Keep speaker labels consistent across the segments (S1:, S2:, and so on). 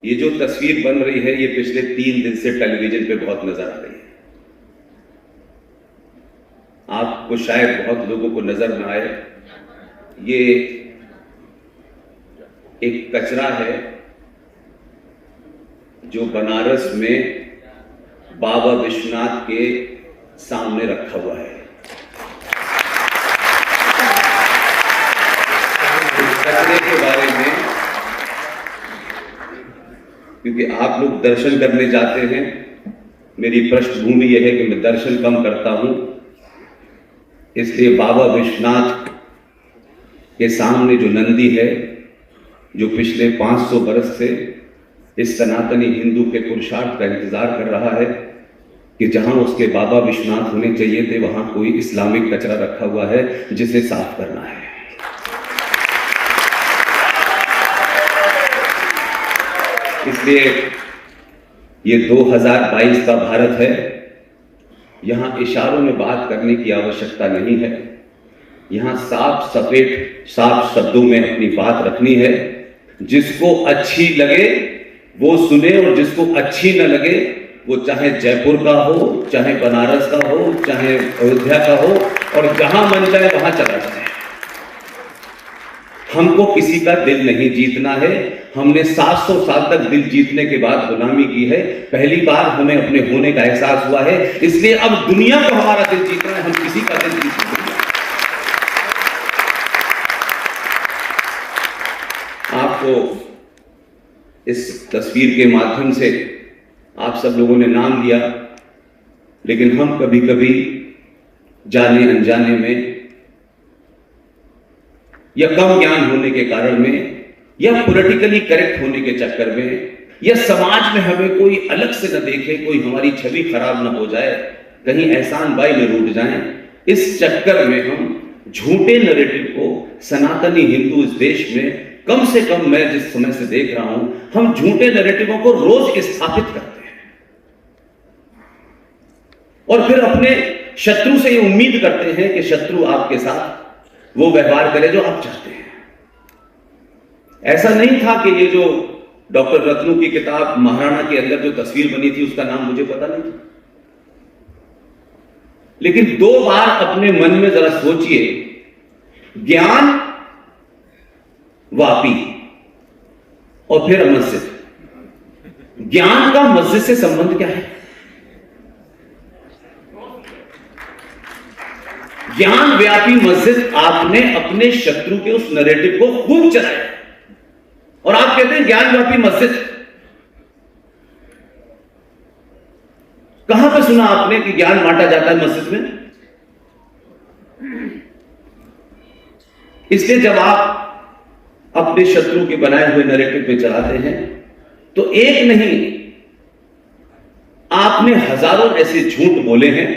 S1: ये जो तस्वीर बन रही है ये पिछले 3 दिन से टेलीविजन पे बहुत नजर आ रही है। आपको शायद बहुत लोगों को नजर ना आए, ये एक कचरा है जो बनारस में बाबा विश्वनाथ के सामने रखा हुआ है। इस कचरे के बारे में, क्योंकि आप लोग दर्शन करने जाते हैं, मेरी पृष्ठभूमि यह है कि मैं दर्शन कम करता हूं, इसलिए बाबा विश्वनाथ के सामने जो नंदी है, जो पिछले 500 बरस से इस सनातनी हिंदू के पुरुषार्थ का इंतजार कर रहा है कि जहां उसके बाबा विश्वनाथ होने चाहिए थे, वहां कोई इस्लामिक कचरा रखा हुआ है जिसे साफ करना है। इसलिए ये 2022 का भारत है। यहां इशारों में बात करने की आवश्यकता नहीं है। यहां साफ शब्दों में अपनी बात रखनी है। जिसको अच्छी लगे वो सुने, और जिसको अच्छी न लगे वो चाहे जयपुर का हो, चाहे बनारस का हो, चाहे अयोध्या का हो, और जहां मन जाए वहां चला जाए। हमको किसी का दिल नहीं जीतना है। हमने 700 साल तक दिल जीतने के बाद गुलामी की है। पहली बार हमें अपने होने का एहसास हुआ है, इसलिए अब दुनिया को हमारा दिल जीतना है। हम किसी का दिल जीत नहीं। आपको इस तस्वीर के माध्यम से आप सब लोगों ने नाम लिया, लेकिन हम कभी कभी जाने अनजाने में या कम ज्ञान होने के कारण में, या पॉलिटिकली करेक्ट होने के चक्कर में, या समाज में हमें कोई अलग से न देखे, कोई हमारी छवि खराब ना हो जाए, कहीं एहसान बाई में रूठ जाएं, इस चक्कर में हम झूठे नैरेटिव को, सनातनी हिंदू इस देश में कम से कम मैं जिस समय से देख रहा हूं, हम झूठे नैरेटिवों को रोज स्थापित करते हैं और फिर अपने शत्रु से ये उम्मीद करते हैं कि शत्रु आपके साथ वो व्यवहार करे जो आप चाहते हैं। ऐसा नहीं था कि ये जो डॉक्टर रत्नू की किताब महाराणा के अंदर जो तस्वीर बनी थी उसका नाम मुझे पता नहीं था, लेकिन 2 बार अपने मन में जरा सोचिए, ज्ञान वापी और फिर मस्जिद। ज्ञान का मस्जिद से संबंध क्या है? ज्ञान व्यापी मस्जिद आपने अपने शत्रु के उस नैरेटिव को खूब चलाया, और आप कहते हैं ज्ञान व्यापी मस्जिद। कहां पर सुना आपने कि ज्ञान बांटा जाता है मस्जिद में? इसलिए जब आप अपने शत्रु के बनाए हुए नैरेटिव पे चलाते हैं, तो एक नहीं आपने हजारों ऐसे झूठ बोले हैं,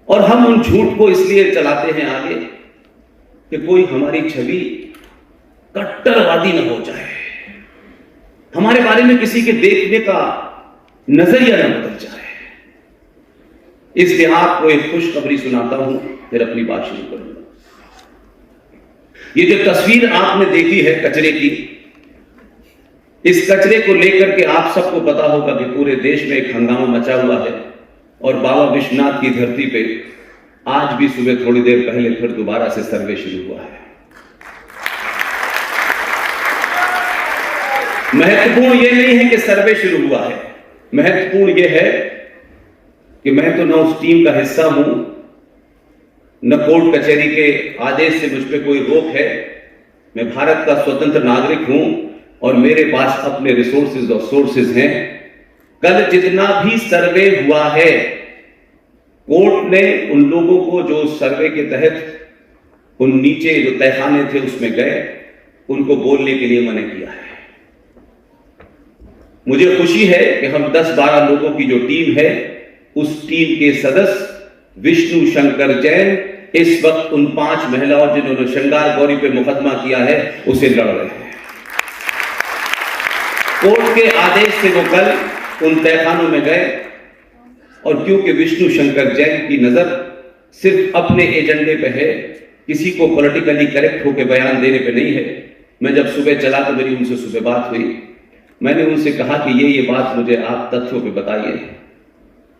S1: और हम उन झूठ को इसलिए चलाते हैं आगे कि कोई हमारी छवि कट्टरवादी न हो जाए, हमारे बारे में किसी के देखने का नजरिया न बदल जाए। इसलिए आपको एक खुशखबरी सुनाता हूं, फिर अपनी बात शुरू करूंगा। ये जो तस्वीर आपने देखी है कचरे की, इस कचरे को लेकर के आप सबको पता होगा कि पूरे देश में एक हंगामा मचा हुआ है, और बाबा विश्वनाथ की धरती पे आज भी सुबह थोड़ी देर पहले फिर दोबारा से सर्वे शुरू हुआ है। महत्वपूर्ण यह नहीं है कि सर्वे शुरू हुआ है, महत्वपूर्ण यह है कि मैं तो न उस टीम का हिस्सा हूं, न कोर्ट कचहरी के आदेश से मुझ पर कोई रोक है। मैं भारत का स्वतंत्र नागरिक हूं और मेरे पास अपने रिसोर्सेज और सोर्सेज हैं। कल जितना भी सर्वे हुआ है, कोर्ट ने उन लोगों को जो सर्वे के तहत उन नीचे जो तहखाने थे उसमें गए, उनको बोलने के लिए मना किया है। मुझे खुशी है कि हम 10-12 लोगों की जो टीम है, उस टीम के सदस्य विष्णु शंकर जैन इस वक्त उन 5 महिलाओं जिन्होंने श्रृंगार गौरी पे मुकदमा किया है उसे लड़ रहे हैं। कोर्ट के आदेश से वो कल उन तहखानों में गए, और क्योंकि विष्णु शंकर जैन की नजर सिर्फ अपने एजेंडे पे है, किसी को पॉलिटिकली करेक्ट होकर बयान देने पे नहीं है। मैं जब सुबह चला तो मेरी उनसे सुबह बात हुई, मैंने उनसे कहा कि ये बात मुझे आप तथ्यों पे बताइए,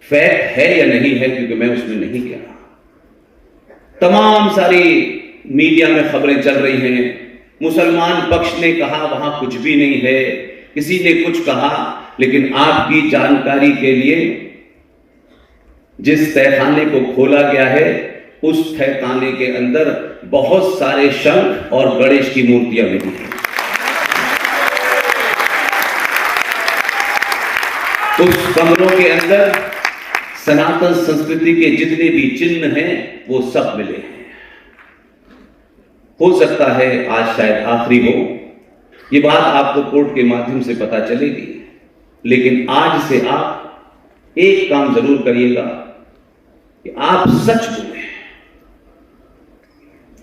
S1: फैक्ट है या नहीं है, क्योंकि मैं उसमें नहीं गया। तमाम सारी मीडिया में खबरें चल रही हैं, मुसलमान पक्ष ने कहा वहां कुछ भी नहीं है, किसी ने कुछ कहा, लेकिन आपकी जानकारी के लिए जिस तहखाने को खोला गया है उस तहखाने के अंदर बहुत सारे शंख और गणेश की मूर्तियां मिली हैं। उस कमरों के अंदर सनातन संस्कृति के जितने भी चिन्ह हैं वो सब मिले हैं। हो सकता है आज शायद आखिरी हो, ये बात आपको कोर्ट के माध्यम से पता चलेगी, लेकिन आज से आप एक काम जरूर करिएगा कि आप सच बोलें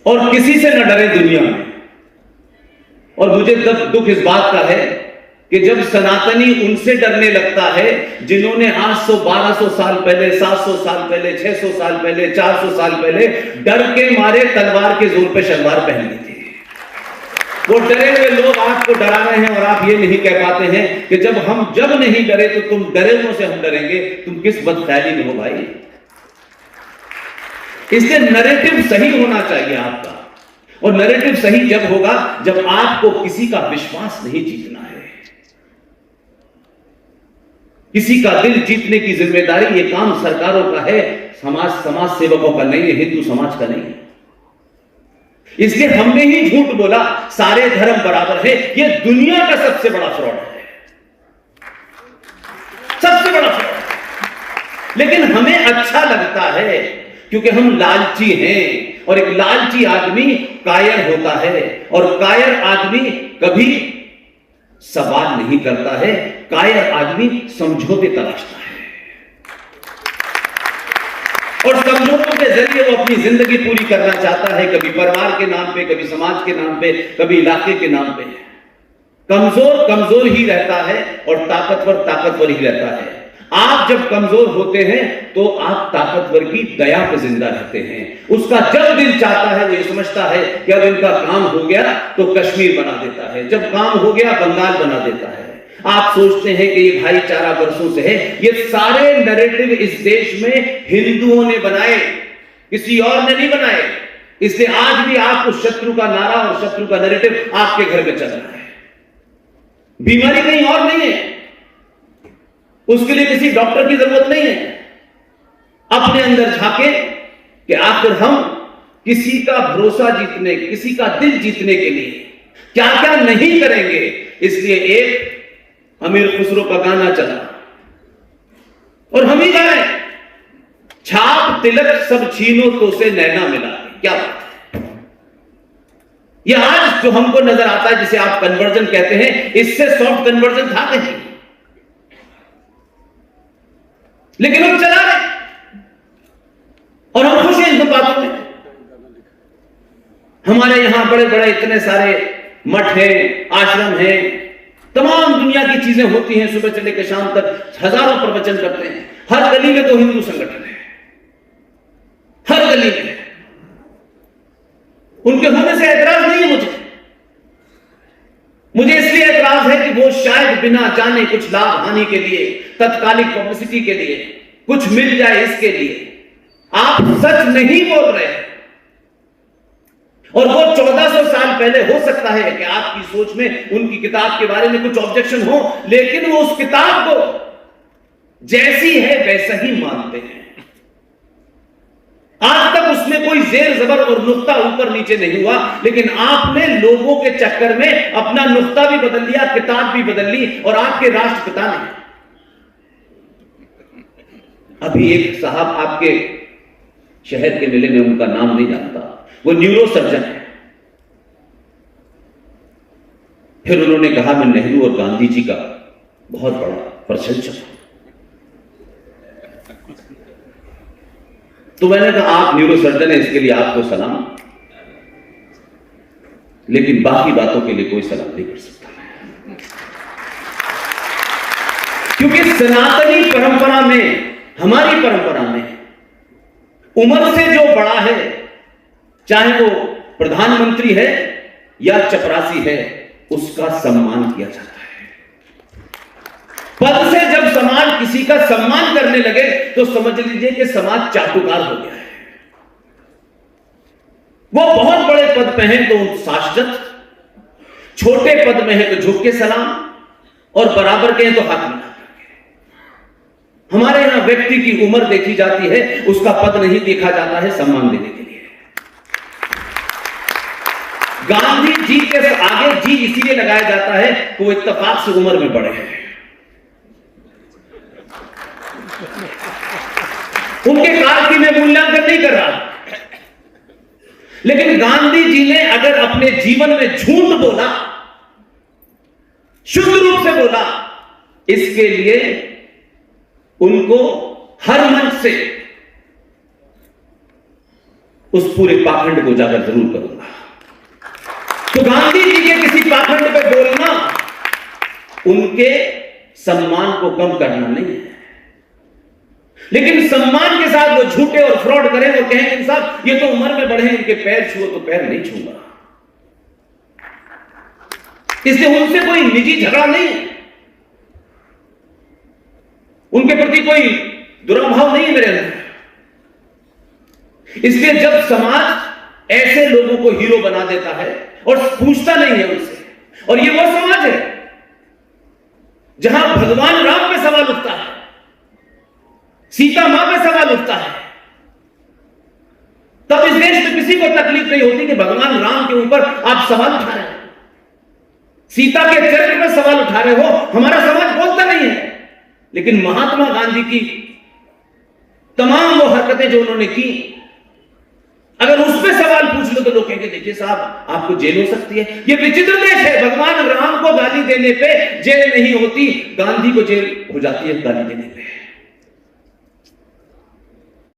S1: और किसी से न डरे दुनिया में। और मुझे दुख इस बात का है कि जब सनातनी उनसे डरने लगता है जिन्होंने 800 1200 साल पहले, 700 साल पहले, 600 साल पहले, 400 साल पहले डर के मारे तलवार के जोर पे शलवार पहन ली थी। वो डरे हुए लोग आपको डरा रहे हैं और आप ये नहीं कह पाते हैं कि जब नहीं डरे तो तुम डरे हुओं से हम डरेंगे। तुम किस बदख्याली में हो भाई? इसलिए नैरेटिव सही होना चाहिए आपका, और नैरेटिव सही जब होगा जब आपको किसी का विश्वास नहीं जीतना है। किसी का दिल जीतने की जिम्मेदारी, ये काम सरकारों का है, समाज सेवकों का नहीं है, हिंदू समाज का नहीं है। इसलिए हमने ही झूठ बोला सारे धर्म बराबर है। ये दुनिया का सबसे बड़ा फ्रॉड है, सबसे बड़ा फ्रॉड। लेकिन हमें अच्छा लगता है क्योंकि हम लालची हैं, और एक लालची आदमी कायर होता है, और कायर आदमी कभी सवाल नहीं करता है, कायर आदमी समझौते तलाशता है, और समझौतों के जरिए वो अपनी जिंदगी पूरी करना चाहता है, कभी परिवार के नाम पे, कभी समाज के नाम पे, कभी इलाके के नाम पे। कमजोर कमजोर ही रहता है और ताकतवर ताकतवर ही रहता है। आप जब कमजोर होते हैं तो आप ताकतवर की दया पर जिंदा रहते हैं। उसका जब दिल चाहता है वो ये समझता है कि अब इनका काम हो गया तो कश्मीर बना देता है, जब काम हो गया बंगाल बना देता है। आप सोचते हैं कि ये भाईचारा वर्षों से है। ये सारे नैरेटिव इस देश में हिंदुओं ने बनाए, किसी और ने नहीं बनाए। इसलिए आज भी आपको शत्रु का नारा और शत्रु का नैरेटिव आपके घर में चल रहा है। बीमारी कहीं और नहीं है, उसके लिए किसी डॉक्टर की जरूरत नहीं है। अपने अंदर झांके कि आखिर हम किसी का भरोसा जीतने, किसी का दिल जीतने के लिए क्या क्या नहीं करेंगे। इसलिए एक अमीर खुसरो का गाना चला और हम ही गाए, छाप तिलक सब छीनो तो से नैना मिला। क्या बात है? यह आज जो हमको नजर आता है जिसे आप कन्वर्जन कहते हैं, इससे सॉफ्ट कन्वर्जन था नहीं, लेकिन हम चला रहे और हम खुश हैं इन बातों में। हमारे यहां बड़े बड़े इतने सारे मठ हैं, आश्रम हैं, तमाम दुनिया की चीजें होती हैं। सुबह से लेकर शाम तक हजारों प्रवचन करते हैं। हर गली में तो हिंदू संगठन है, हर गली में। उनके होने से ऐतराज नहीं है मुझे इसलिए ऐतराज है कि वो शायद बिना जाने कुछ लाभ हानि के लिए, तत्कालिक पब्लिसिटी के लिए, कुछ मिल जाए इसके लिए आप सच नहीं बोल रहे हैं। और वो 1400 साल पहले हो सकता है कि आपकी सोच में उनकी किताब के बारे में कुछ ऑब्जेक्शन हो, लेकिन वो उस किताब को जैसी है वैसा ही मानते हैं। आज तक उसमें कोई जेर जबर और नुक्ता ऊपर नीचे नहीं हुआ, लेकिन आपने लोगों के चक्कर में अपना नुक्ता भी बदल लिया, किताब भी बदल ली, और आपके राष्ट्रपिता ने। अभी एक साहब आपके शहर के मेले में, उनका नाम नहीं जानता, वो न्यूरो सर्जन है। फिर उन्होंने कहा मैं नेहरू और गांधी जी का बहुत बड़ा प्रशंसक हूं। तो मैंने कहा आप न्यूरो सर्जन है, इसके लिए आपको सलाम, लेकिन बाकी बातों के लिए कोई सलाम नहीं कर सकता, क्योंकि सनातनी परंपरा में, हमारी परंपरा में उम्र से जो बड़ा है, चाहे वो प्रधानमंत्री है या चपरासी है, उसका सम्मान किया जाता है। किसी का सम्मान करने लगे तो समझ लीजिए कि समाज चाटुकार हो गया है। वो बहुत बड़े पद पे हैं तो साशजत, छोटे पद में है तो झुक के सलाम, और बराबर के हैं तो हाथ मिला करके। हमारे यहां व्यक्ति की उम्र देखी जाती है, उसका पद नहीं देखा जाता है सम्मान देने के लिए। गांधी जी के आगे जी इसीलिए लगाया जाता है कि वो इत्तेफाक से उम्र में बड़े हैं, उनके काल की मैं मूल्यांकन नहीं कर रहा, लेकिन गांधी जी ने अगर अपने जीवन में झूठ बोला, शुद्ध रूप से बोला, इसके लिए उनको हर मंच से उस पूरे पाखंड को उजागर जरूर करूंगा। तो गांधी जी के किसी पाखंड पे बोलना उनके सम्मान को कम करना नहीं है, लेकिन सम्मान के साथ वो झूठे और फ्रॉड करें और कहें कि साहब ये तो उम्र में बढ़े हैं, इनके पैर छुओ तो पैर नहीं छूंगा। इसलिए उनसे कोई निजी झगड़ा नहीं है, उनके प्रति कोई दुराभाव नहीं है मेरे अंदर। इसलिए जब समाज ऐसे लोगों को हीरो बना देता है और पूछता नहीं है उनसे, और ये वो समाज है जहां भगवान राम पे सवाल उठता है, सीता मां पे सवाल उठता है, तब इस देश में किसी को तकलीफ नहीं होती कि भगवान राम के ऊपर आप सवाल उठा रहे हो, सीता के चरित्र पर सवाल उठा रहे हो। हमारा समाज बोलता नहीं है, लेकिन महात्मा गांधी की तमाम वो हरकतें जो उन्होंने की, अगर उस पर सवाल पूछ लो तो लोग कहेंगे देखिए साहब आपको जेल हो सकती है। ये विचित्र देश है, भगवान राम को गाली देने पे जेल नहीं होती, गांधी को जेल हो जाती है गाली देने पे।